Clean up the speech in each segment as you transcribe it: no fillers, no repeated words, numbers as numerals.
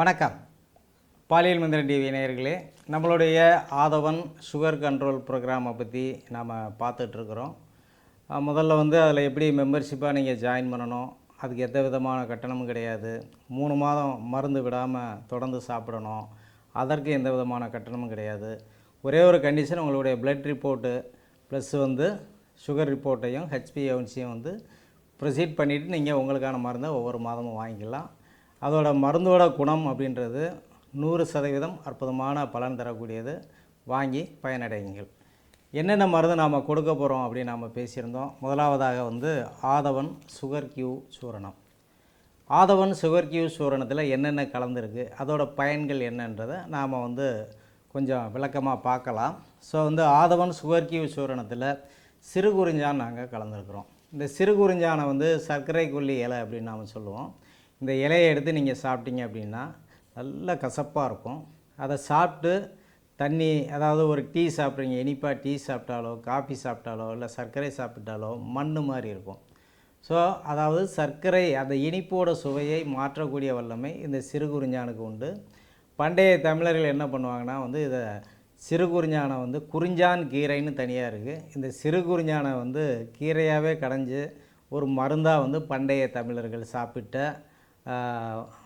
வணக்கம். பாலியல் மந்திரன் டிவி நேயர்களே, நம்மளுடைய ஆதவன் சுகர் கண்ட்ரோல் ப்ரோக்ராமை பற்றி நாம் பார்த்துட்ருக்குறோம். முதல்ல அதில் எப்படி மெம்பர்ஷிப்பாக நீங்கள் ஜாயின் பண்ணணும், அதுக்கு எந்த விதமான கட்டணமும் கிடையாது. 3 மாதம் மருந்து விடாமல் தொடர்ந்து சாப்பிடணும், அதற்கு எந்த விதமான கட்டணமும் கிடையாது. ஒரே ஒரு கண்டிஷன், உங்களுடைய பிளட் ரிப்போர்ட்டு ப்ளஸ் சுகர் ரிப்போர்ட்டையும் ஹெச்பிஏஒன்சியும் ப்ரொசீட் பண்ணிவிட்டு நீங்கள் உங்களுக்கான மருந்தை ஒவ்வொரு மாதமும் வாங்கிக்கலாம். அதோட மருந்தோட குணம் அப்படின்றது 100% அற்புதமான பலன் தரக்கூடியது. வாங்கி பயனடையுங்கள். என்னென்ன மருந்து நாம் கொடுக்க போகிறோம் அப்படின்னு நாம் பேசியிருந்தோம். முதலாவதாக ஆதவன் சுகர் கியூ சூரணம். ஆதவன் சுகர் கியூ சூரணத்தில் என்னென்ன கலந்துருக்கு, அதோட பயன்கள் என்னன்றதை நாம் கொஞ்சம் விளக்கமாக பார்க்கலாம். ஸோ ஆதவன் சுகர் கியூ சூரணத்தில் சிறுகுறிஞ்சான் நாங்கள் கலந்துருக்குறோம். இந்த சிறுகுறிஞ்சானை சர்க்கரை கொல்லி இலை அப்படின்னு நாம் சொல்லுவோம். இந்த இலையை எடுத்து நீங்கள் சாப்பிட்டீங்க அப்படின்னா நல்ல கசப்பாக இருக்கும். அதை சாப்பிட்டு தண்ணி, அதாவது ஒரு டீ சாப்பிட்றீங்க, இனிப்பாக டீ சாப்பிட்டாலோ காஃபி சாப்பிட்டாலோ இல்லை சர்க்கரை சாப்பிட்டாலோ மண் மாதிரி இருக்கும். ஸோ அதாவது சர்க்கரை அந்த இனிப்போட சுவையை மாற்றக்கூடிய வல்லமை இந்த சிறுகுறிஞ்சானுக்கு உண்டு. பண்டைய தமிழர்கள் என்ன பண்ணுவாங்கன்னா இதை சிறுகுறிஞ்சானை குறிஞ்சான் கீரைன்னு தனியாக இருக்குது. இந்த சிறுகுறிஞ்சானை கீரையாகவே கடைஞ்சி ஒரு மருந்தாக பண்டைய தமிழர்கள் சாப்பிட்ட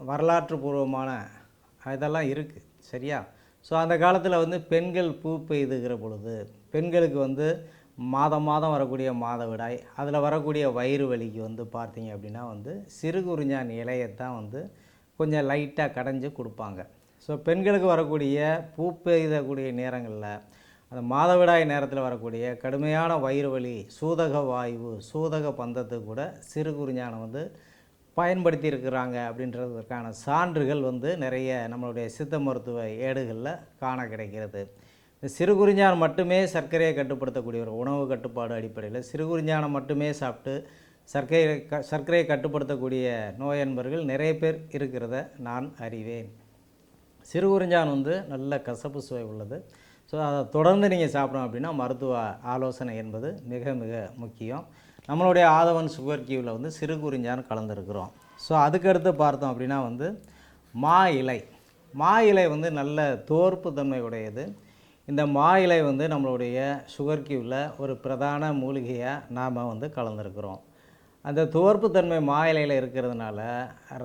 வரலாற்று பூர்வமான இதெல்லாம் இருக்குது. சரியா? ஸோ அந்த காலத்தில் பெண்கள் பூ பெய்துகிற பொழுது பெண்களுக்கு மாதம் மாதம் வரக்கூடிய மாதவிடாய், அதில் வரக்கூடிய வயிறு வலிக்கு பார்த்தீங்க அப்படின்னா சிறுகுறிஞ்சான் இலையத்தான் கொஞ்சம் லைட்டாக கடைஞ்சி கொடுப்பாங்க. ஸோ பெண்களுக்கு வரக்கூடிய பூ பெய்தக்கூடிய நேரங்களில், அந்த மாதவிடாய் நேரத்தில் வரக்கூடிய கடுமையான வயிறு வலி, சூதக வாயு, சூதக பந்தத்துக்கு கூட சிறுகுறிஞ்சானை பயன்படுத்தி இருக்கிறாங்க அப்படின்றதுக்கான சான்றுகள் நிறைய நம்மளுடைய சித்த மருத்துவ ஏடுகளில் காண கிடைக்கிறது. இந்த சிறுகுறிஞ்சான் மட்டுமே சர்க்கரையை கட்டுப்படுத்தக்கூடிய ஒரு உணவு கட்டுப்பாடு அடிப்படையில் சிறுகுறிஞ்சானை மட்டுமே சாப்பிட்டு சர்க்கரையை கட்டுப்படுத்தக்கூடிய நோயன்பர்கள் நிறைய பேர் இருக்கிறத நான் அறிவேன். சிறுகுறிஞ்சான் நல்ல கசப்பு சுவை உள்ளது. ஸோ அதை தொடர்ந்து நீங்கள் சாப்பிடணும் அப்படின்னா மருத்துவ ஆலோசனை என்பது மிக மிக முக்கியம். நம்மளுடைய ஆதவன் சுகர் கியூவில் சிறுகுறிஞ்சான் கலந்துருக்கிறோம். ஸோ அதுக்கடுத்து பார்த்தோம் அப்படின்னா மா இலை. மா இலை நல்ல தோற்பு தன்மை உடையது. இந்த மா இலை நம்மளுடைய சுகர் கியூவில் ஒரு பிரதான மூலிகையாக நாம் கலந்துருக்கிறோம். அந்த துவர்ப்பு தன்மை மா இலையில் இருக்கிறதுனால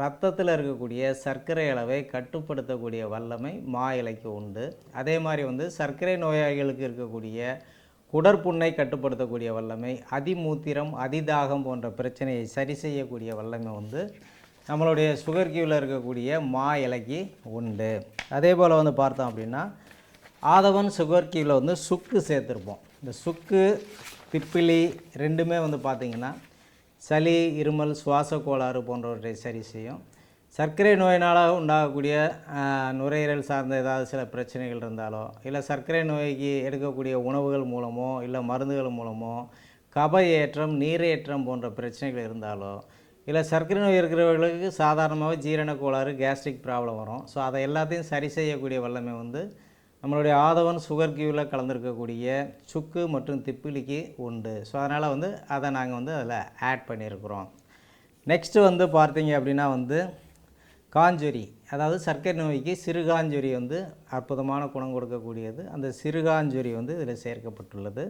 ரத்தத்தில் இருக்கக்கூடிய சர்க்கரை அளவை கட்டுப்படுத்தக்கூடிய வல்லமை மா இலைக்கு உண்டு. அதே மாதிரி சர்க்கரை நோயாளிகளுக்கு இருக்கக்கூடிய குடற்புண்ணை கட்டுப்படுத்தக்கூடிய வல்லமை, அதிமூத்திரம், அதிதாகம் போன்ற பிரச்சனையை சரி செய்யக்கூடிய வல்லமை நம்மளுடைய சுகர் கியூவில் இருக்கக்கூடிய மா இலைக்கு உண்டு. அதே போல் பார்த்தோம் அப்படின்னா ஆதவன் சுகர் கியூவில் சுக்கு சேர்த்துருப்போம். இந்த சுக்கு, திப்பிலி ரெண்டுமே பார்த்திங்கன்னா சளி, இருமல், சுவாச கோளாறு போன்றவற்றை சரி செய்யும். சர்க்கரை நோயினால் உண்டாகக்கூடிய நுரையீரல் சார்ந்த ஏதாவது சில பிரச்சனைகள் இருந்தாலோ, இல்லை சர்க்கரை நோய்க்கு எடுக்கக்கூடிய உணவுகள் மூலமோ இல்லை மருந்துகள் மூலமோ கப ஏற்றம், நீரேற்றம் போன்ற பிரச்சனைகள் இருந்தாலோ, இல்லை சர்க்கரை நோய் இருக்கிறவர்களுக்கு சாதாரணமாகவே ஜீரண கோளாறு, கேஸ்ட்ரிக் ப்ராப்ளம் வரும். ஸோ அதை எல்லாத்தையும் சரி செய்யக்கூடிய வல்லமை நம்மளுடைய ஆதவன் சுகர் கியூவில் கலந்துருக்கக்கூடிய சுக்கு மற்றும் திப்பிலிக்கு உண்டு. ஸோ அதனால் அதை நாங்கள் அதில் ஆட் பண்ணியிருக்கிறோம். நெக்ஸ்ட்டு பார்த்தீங்க அப்படின்னா காஞ்சொரி, அதாவது சர்க்கரை நோய்க்கு சிறுகாஞ்சொரி அற்புதமான குணம் கொடுக்கக்கூடியது. அந்த சிறுகாஞ்சொரி இதில் சேர்க்கப்பட்டுள்ளது.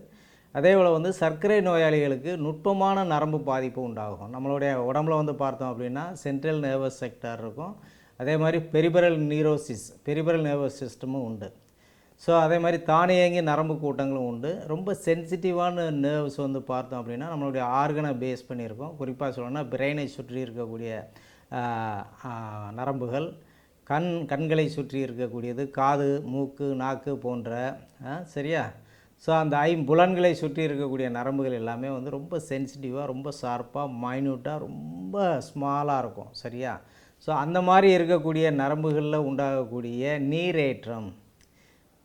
அதே போல் சர்க்கரை நோயாளிகளுக்கு நுட்பமான நரம்பு பாதிப்பு உண்டாகும். நம்மளுடைய உடம்புல பார்த்தோம் அப்படின்னா சென்ட்ரல் நர்வஸ் செக்டார் இருக்கும். அதே மாதிரி பெரிபரல் நர்வஸ் சிஸ்டமும் உண்டு. ஸோ அதே மாதிரி தானியங்கி நரம்பு கூட்டங்களும் உண்டு. ரொம்ப சென்சிட்டிவான நர்வ்ஸ் பார்த்தோம் அப்படின்னா நம்மளுடைய ஆர்கனை பேஸ் பண்ணியிருக்கோம். குறிப்பாக சொல்லணும்னா பிரெயினை சுற்றி இருக்கக்கூடிய நரம்புகள், கண்களை சுற்றி இருக்கக்கூடியது, காது, மூக்கு, நாக்கு போன்ற சரியா. ஸோ அந்த ஐம்புலன்களை சுற்றி இருக்கக்கூடிய நரம்புகள் எல்லாமே ரொம்ப சென்சிட்டிவாக, ரொம்ப ஷார்ப்பாக, மைன்யூட்டாக, ரொம்ப ஸ்மாலாக இருக்கும். சரியா. ஸோ அந்த மாதிரி இருக்கக்கூடிய நரம்புகளில் உண்டாகக்கூடிய நீரேற்றம்.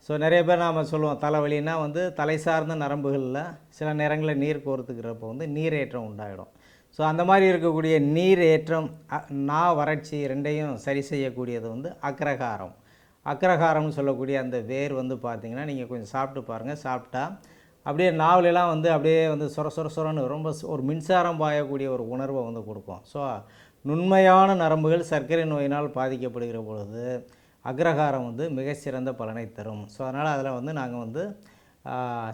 ஸோ நிறைய பேர் நாம் சொல்லுவோம் தலைவலின்னா தலை சார்ந்த நரம்புகளில் சில நேரங்களில் நீர் கோர்த்துக்கிறப்போ நீரேற்றம் உண்டாகிடும். ஸோ அந்த மாதிரி இருக்கக்கூடிய நீரேற்றம், வறட்சி ரெண்டையும் சரி செய்யக்கூடியது அக்ரஹாரம். அக்ரஹாரம்னு சொல்லக்கூடிய அந்த வேர் பார்த்திங்கன்னா நீங்கள் கொஞ்சம் சாப்பிட்டு பாருங்கள். சாப்பிட்டா அப்படியே நாவலெல்லாம் அப்படியே சொர சொர சொரன்னு ரொம்ப ஒரு மின்சாரம் பாயக்கூடிய ஒரு உணர்வை கொடுக்கும். ஸோ நுண்மையான நரம்புகள் சர்க்கரை நோயினால் பாதிக்கப்படுகிற பொழுது அக்ரஹாரம் வந்து மிக சிறந்த பலனை தரும். ஸோ அதனால் அதில் வந்து நாங்கள் வந்து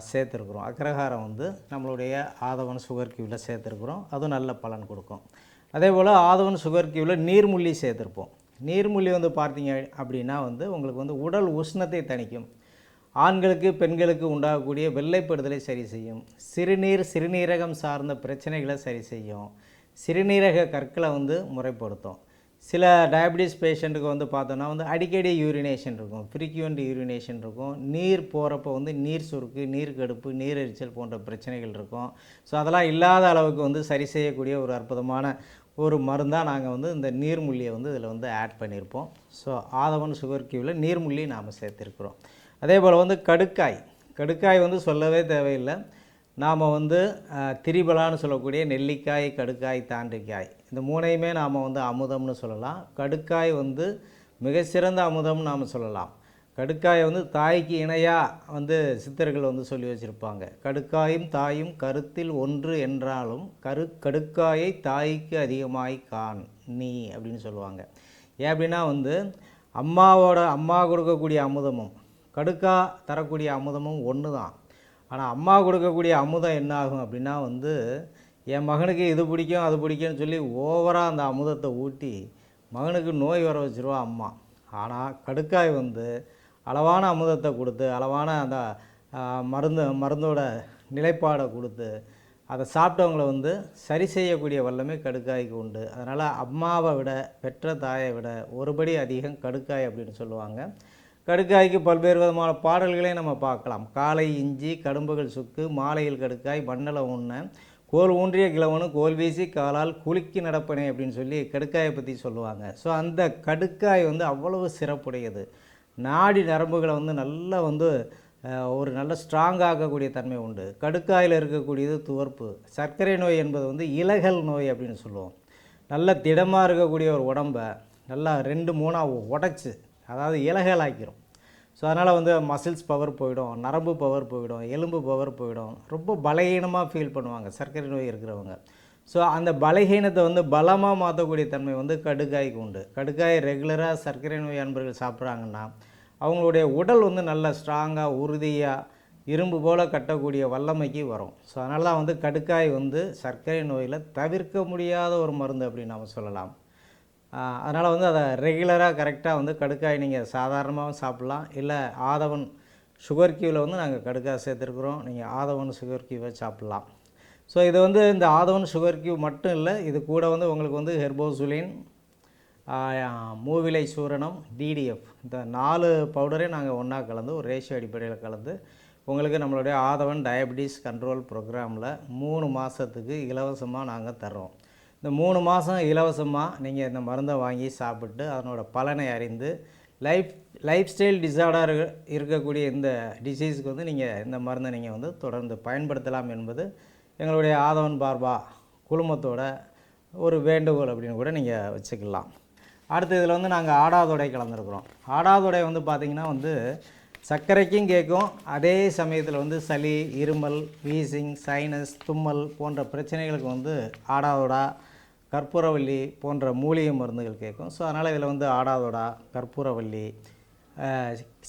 சேர்த்துருக்குறோம். அக்ரஹாரம் வந்து நம்மளுடைய ஆதவன் சுகர் கியூவில் சேர்த்துருக்குறோம். அதுவும் நல்ல பலன் கொடுக்கும். அதே போல் ஆதவன் சுகர் கியூவில் நீர்முள்ளி சேர்த்துருப்போம். நீர்முள்ளி வந்து பார்த்தீங்க அப்படின்னா வந்து உங்களுக்கு வந்து உடல் உஷ்ணத்தை தணிக்கும். ஆண்களுக்கு பெண்களுக்கு உண்டாகக்கூடிய வெள்ளைப்படுதலை சரி செய்யும். சிறுநீரகம் சார்ந்த பிரச்சனைகளை சரி செய்யும். சிறுநீரக கற்களை வந்து முறைப்படுத்தும். சில டயபிட்டிஸ் பேஷண்ட்டுக்கு வந்து பார்த்தோன்னா வந்து அடிக்கடி யூரினேஷன் இருக்கும், ஃப்ரீக்வெண்ட் யூரினேஷன் இருக்கும். நீர் போகிறப்போ வந்து நீர் சுருக்கு, நீர் கடுப்பு, நீரெரிச்சல் போன்ற பிரச்சனைகள் இருக்கும். ஸோ அதெல்லாம் இல்லாத அளவுக்கு வந்து சரி செய்யக்கூடிய ஒரு அற்புதமான ஒரு மருந்தாக நாங்கள் வந்து இந்த நீர்முள்ளியை வந்து இதில் வந்து ஆட் பண்ணியிருப்போம். ஸோ ஆதவன் சுகர் கியூவில் நீர்முள்ளி நாம் சேர்த்துருக்குறோம். அதே போல் வந்து கடுக்காய் வந்து சொல்லவே தேவையில்லை. நாம் வந்து திரிபலான்னு சொல்லக்கூடிய நெல்லிக்காய், கடுக்காய், தாண்டிக்காய் இந்த மூணையுமே நாம் வந்து அமுதம்னு சொல்லலாம். கடுக்காய் வந்து மிகச்சிறந்த அமுதம்னு நாம் சொல்லலாம். கடுக்காயை வந்து தாய்க்கு இணையாக வந்து சித்தர்கள் வந்து சொல்லி வச்சுருப்பாங்க. கடுக்காயும் தாயும் கருத்தில் ஒன்று என்றாலும் கடுக்காயை தாய்க்கு அதிகமாய் காண் நீ அப்படின்னு சொல்லுவாங்க. ஏன் அப்படின்னா வந்து அம்மா கொடுக்கக்கூடிய அமுதமும் கடுக்கா தரக்கூடிய அமுதமும் ஒன்று தான். ஆனால் அம்மா கொடுக்கக்கூடிய அமுதம் என்ன ஆகும் அப்படின்னா வந்து என் மகனுக்கு இது பிடிக்கும் அது பிடிக்கும்னு சொல்லி ஓவராக அந்த அமுதத்தை ஊட்டி மகனுக்கு நோய் வர வச்சுருவா அம்மா. ஆனால் கடுக்காய் வந்து அளவான அமுதத்தை கொடுத்து அளவான அந்த மருந்தோட நிலைப்பாடை கொடுத்து அதை சாப்பிட்டவங்களை வந்து சரி செய்யக்கூடிய வல்லமை கடுக்காய்க்கு உண்டு. அதனால் அம்மாவை விட பெற்ற தாயை விட ஒருபடி அதிகம் கடுக்காய் அப்படின்னு சொல்லுவாங்க. கடுக்காய்க்கு பல்வேறு விதமான பாடல்களையும் நம்ம பார்க்கலாம். காலை இஞ்சி கடும்புகள் சுக்கு மாலையில் கடுக்காய் மண்ணலை உண்ண கோல் ஊன்றிய கிழவனு கோல் வீசி காலால் குலுக்கி நடப்பனே அப்படின்னு சொல்லி கடுக்காயை பற்றி சொல்லுவாங்க. ஸோ அந்த கடுக்காய் வந்து அவ்வளவு சிறப்புடையது. நாடி நரம்புகளை வந்து நல்லா வந்து ஒரு நல்ல ஸ்ட்ராங் ஆக்கக்கூடிய தன்மை உண்டு. கடுக்காயில் இருக்கக்கூடியது துவர்ப்பு. சர்க்கரை நோய் என்பது வந்து இலகல் நோய் அப்படின்னு சொல்லுவோம். நல்ல திடமாக இருக்கக்கூடிய ஒரு உடம்பை நல்லா 2-3 உடைச்சி அதாவது இலகலாக்கிரும். ஸோ அதனால் வந்து மசில்ஸ் பவர் போயிடும், நரம்பு பவர் போயிடும், எலும்பு பவர் போயிடும். ரொம்ப பலகீனமாக ஃபீல் பண்ணுவாங்க சர்க்கரை நோய் இருக்கிறவங்க. ஸோ அந்த பலகீனத்தை வந்து பலமாக மாற்றக்கூடிய தன்மை வந்து கடுக்காய்க்கு உண்டு. கடுக்காய் ரெகுலராக சர்க்கரை நோய் அன்பர்கள் சாப்பிட்றாங்கன்னா அவங்களுடைய உடல் வந்து நல்ல ஸ்ட்ராங்காக உறுதியாக இரும்பு போல் கட்டக்கூடிய வல்லமைக்கு வரும். ஸோ அதனால தான் வந்து கடுக்காய் வந்து சர்க்கரை நோயில் தவிர்க்க முடியாத ஒரு மருந்து அப்படின்னு நம்ம சொல்லலாம். அதனால் வந்து அதை ரெகுலராக கரெக்டாக வந்து கடுக்காய் நீங்கள் சாதாரணமாகவும் சாப்பிட்லாம். இல்லை ஆதவன் சுகர் கியூவில் வந்து நாங்கள் கடுக்காய் சேர்த்துருக்குறோம், நீங்கள் ஆதவன் சுகர் கியூவை சாப்பிட்லாம். ஸோ இது வந்து இந்த ஆதவன் சுகர் கியூ மட்டும் இல்லை, இது கூட வந்து உங்களுக்கு வந்து ஹெர்போசுலின், மூவிலை சூரணம், டிடிஎஃப் இந்த 4 பவுடரையும் நாங்கள் ஒன்றா கலந்து ஒரு ரேஷியோ அடிப்படையில் கலந்து உங்களுக்கு நம்மளுடைய ஆதவன் டயபிட்டிஸ் கண்ட்ரோல் ப்ரோக்ராமில் 3 மாதத்துக்கு இலவசமாக நாங்கள் தர்றோம். இந்த 3 மாதம் இலவசமாக நீங்கள் இந்த மருந்தை வாங்கி சாப்பிட்டு அதனோட பலனை அறிந்து லைஃப் ஸ்டைல் டிஸார்டர் இருக்கக்கூடிய இந்த டிசீஸுக்கு வந்து நீங்கள் இந்த மருந்தை நீங்கள் வந்து தொடர்ந்து பயன்படுத்தலாம் என்பது எங்களுடைய ஆதவன் பார்பா குழுமத்தோட ஒரு வேண்டுகோள் அப்படின்னு கூட நீங்கள் வச்சுக்கலாம். அடுத்து இதில் வந்து நாங்கள் ஆடாதொடை கலந்துருக்குறோம். ஆடாதொடை வந்து பார்த்திங்கன்னா வந்து சர்க்கரைக்கும் கேட்கும், அதே சமயத்தில் வந்து சளி, இருமல், வீசிங், சைனஸ், தும்மல் போன்ற பிரச்சனைகளுக்கு வந்து ஆடாதொடா, கற்பூரவள்ளி போன்ற மூலிகை மருந்துகள் கேட்கும். ஸோ அதனால் இதில் வந்து ஆடாதொடா, கற்பூரவள்ளி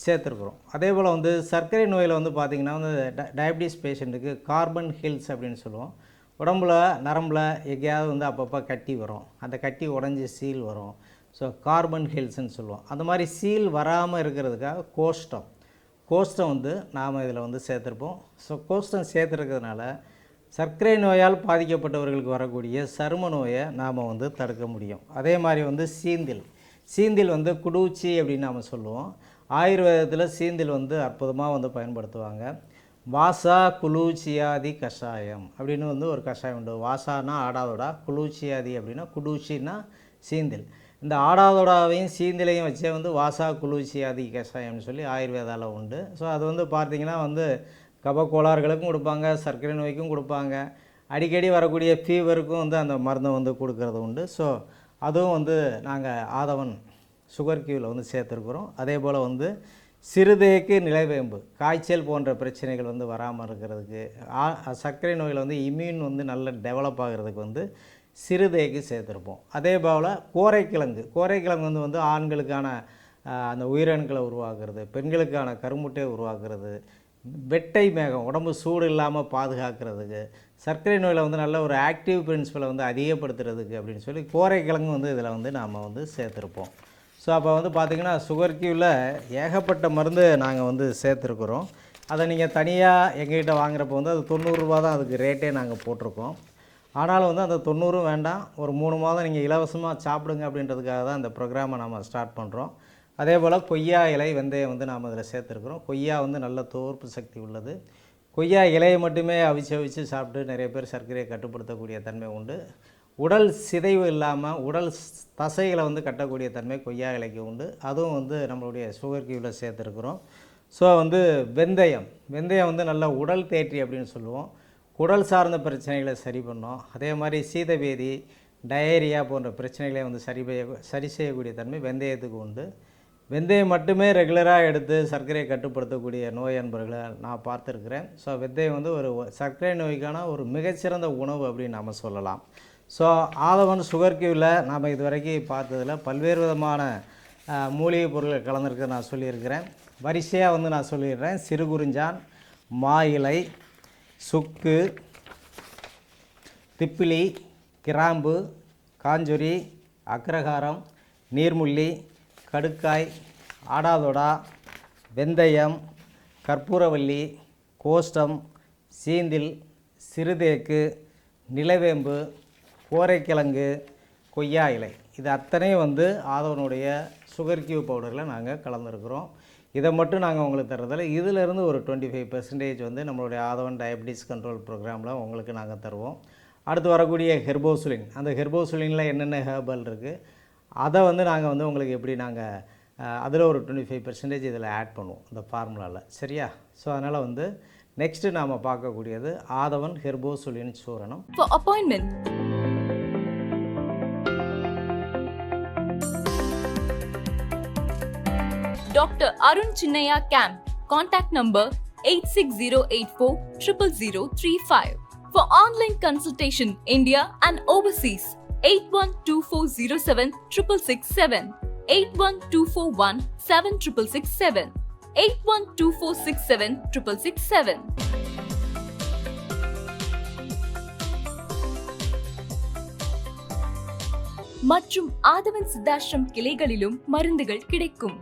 சேர்த்துருக்குறோம். அதே போல் வந்து சர்க்கரை நோயில் வந்து பார்த்திங்கன்னா வந்து டயபிட்டிஸ் பேஷண்ட்டுக்கு கார்பன் ஹில்ஸ் அப்படின்னு சொல்லுவோம். உடம்புல நரம்பில் எங்கேயாவது வந்து அப்பப்போ கட்டி வரும், அந்த கட்டி உடஞ்சி சீல் வரும். ஸோ கார்பன் ஹில்ஸ்ன்னு சொல்லுவோம். அந்த மாதிரி சீல் வராமல் இருக்கிறதுக்காக கோஷ்டம் வந்து நாம் இதில் வந்து சேர்த்துருப்போம். ஸோ கோஷ்டம் சேர்த்துருக்கிறதுனால சர்க்கரை நோயால் பாதிக்கப்பட்டவர்களுக்கு வரக்கூடிய சரும நோயை நாம் வந்து தடுக்க முடியும். அதே மாதிரி வந்து சீந்தில் வந்து குடூச்சி அப்படின்னு நாம் சொல்லுவோம். ஆயுர்வேதத்தில் சீந்தில் வந்து அற்புதமாக வந்து பயன்படுத்துவாங்க. வாசா குளூச்சியாதி கஷாயம் அப்படின்னு வந்து ஒரு கஷாயம் உண்டு. வாசானா ஆடாதொடா, குளூச்சியாதி அப்படின்னா குடூச்சின்னா சீந்தில். இந்த ஆடாதொடாவையும் சீந்திலையும் வச்சே வந்து வாசா குளூச்சியாதி கஷாயம்னு சொல்லி ஆயுர்வேதாவில் உண்டு. ஸோ அது வந்து பார்த்திங்கன்னா வந்து கப கோளாறுகளுக்கும் கொடுப்பாங்க, சர்க்கரை நோய்க்கும் கொடுப்பாங்க, அடிக்கடி வரக்கூடிய ஃபீவருக்கும் வந்து அந்த மருந்தை வந்து கொடுக்கறது உண்டு. ஸோ அதுவும் வந்து நாங்கள் ஆதவன் சுகர் கியூவில் வந்து சேர்த்துருக்குறோம். அதே போல் வந்து சிறுதேக்கு நிலைவேம்பு, காய்ச்சல் போன்ற பிரச்சனைகள் வந்து வராமல் இருக்கிறதுக்கு, சர்க்கரை நோயில் வந்து இம்யூன் வந்து நல்ல டெவலப் ஆகிறதுக்கு வந்து சிறுதேக்கு சேர்த்துருப்போம். அதே போல் கோரைக்கிழங்கு வந்து ஆண்களுக்கான அந்த உயிரணுக்களை உருவாக்குறது, பெண்களுக்கான கருமுட்டையை உருவாக்குறது, வெட்டை மேகம் உடம்பு சூடு இல்லாமல் பாதுகாக்கிறதுக்கு, சர்க்கரை நோயில் வந்து நல்ல ஒரு ஆக்டிவ் பிரின்சிபலை வந்து அதிகப்படுத்துறதுக்கு அப்படின்னு சொல்லி கோரைக்கிழங்கு வந்து இதில் வந்து நாம் வந்து சேர்த்துருப்போம். ஸோ அப்போ வந்து பார்த்திங்கன்னா சுகர் கியூவில் ஏகப்பட்ட மருந்து நாங்கள் வந்து சேர்த்துருக்குறோம். அதை நீங்கள் தனியாக எங்ககிட்ட வாங்குறப்போ வந்து அது 90 ரூபா தான் அதுக்கு ரேட்டே நாங்கள் போட்டிருக்கோம். ஆனாலும் வந்து அந்த 90 வேண்டாம், ஒரு 3 மாதம் நீங்கள் இலவசமாக சாப்பிடுங்க அப்படின்றதுக்காக தான் இந்த ப்ரோக்ராமை நம்ம ஸ்டார்ட் பண்ணுறோம். அதே போல் கொய்யா இலை, வெந்தயம் வந்து நாம் இதில் சேர்த்துருக்குறோம். கொய்யா வந்து நல்ல தோற்பு சக்தி உள்ளது. கொய்யா இலையை மட்டுமே அவிச்சு சாப்பிட்டு நிறைய பேர் சர்க்கரையை கட்டுப்படுத்தக்கூடிய தன்மை உண்டு. உடல் சிதைவு இல்லாமல் உடல் தசைகளை வந்து கட்டக்கூடிய தன்மை கொய்யா இலைக்கு உண்டு. அதுவும் வந்து நம்மளுடைய சுகர் கியூவில் சேர்த்துருக்குறோம். ஸோ வந்து வெந்தயம் வந்து நல்ல உடல் தேற்றி அப்படின்னு சொல்லுவோம். குடல் சார்ந்த பிரச்சனைகளை சரி பண்ணோம். அதே மாதிரி சீதபேதி, டயரியா போன்ற பிரச்சனைகளை வந்து சரி செய்யக்கூடிய தன்மை வெந்தயத்துக்கு உண்டு. வெந்தயம் மட்டுமே ரெகுலராக எடுத்து சர்க்கரையை கட்டுப்படுத்தக்கூடிய நோய் அன்பர்களை நான் பார்த்துருக்குறேன். ஸோ வெந்தயம் வந்து ஒரு சர்க்கரை நோய்க்கான ஒரு மிகச்சிறந்த உணவு அப்படின்னு நாம் சொல்லலாம். ஸோ ஆதவன் சுகர் கியூவில் நாம் இது வரைக்கும் பார்த்ததில் பல்வேறு விதமான மூலிகை பொருட்கள் கலந்துருக்க நான் சொல்லியிருக்கிறேன். வரிசையாக வந்து நான் சொல்லிடுறேன். சிறுகுறிஞ்சான், மா இலை, சுக்கு, திப்பிலி, கிராம்பு, காஞ்சொரி, அக்ரஹாரம், நீர்முள்ளி, கடுக்காய், ஆடாதொடா, வெந்தயம், கற்பூரவள்ளி, கோஷ்டம், சீந்தில், சிறுதேக்கு, நிலவேம்பு, கோரைக்கிழங்கு, கொய்யா இலை, இது அத்தனையும் வந்து ஆதவனுடைய சுகர் கியூ பவுடரில் நாங்கள் கலந்துருக்குறோம். இதை மட்டும் நாங்கள் உங்களுக்கு தர்றதில்ல, இதிலிருந்து ஒரு 25% வந்து நம்மளுடைய ஆதவன் டயபிட்டிஸ் கண்ட்ரோல் ப்ரோக்ராமில் உங்களுக்கு நாங்கள் தருவோம். அடுத்து வரக்கூடிய ஹெர்போசுலின், அந்த ஹெர்போசுலினில் என்னென்ன ஹேர்பல் இருக்குது அதை வந்து நாங்கள் வந்து உங்களுக்கு எப்படி நாங்கள் அதில் ஒரு 25% இதில் ஆட் பண்ணுவோம் இந்த ஃபார்முலாவில். சரியா? ஸோ அதனால் வந்து நெக்ஸ்ட்டு நாம் பார்க்கக்கூடியது ஆதவன் ஹெர்போசுலின் சூரணம். For appointment, Dr. Arun Chinnaya Camp. Contact number 86084 For online consultation, India and overseas, 812407 667, 81241 7667, 812467 667. மற்றும் ஆதவன் சித்தாஷ்ரம் கிளைகளிலும் மருந்துகள் கிடைக்கும்.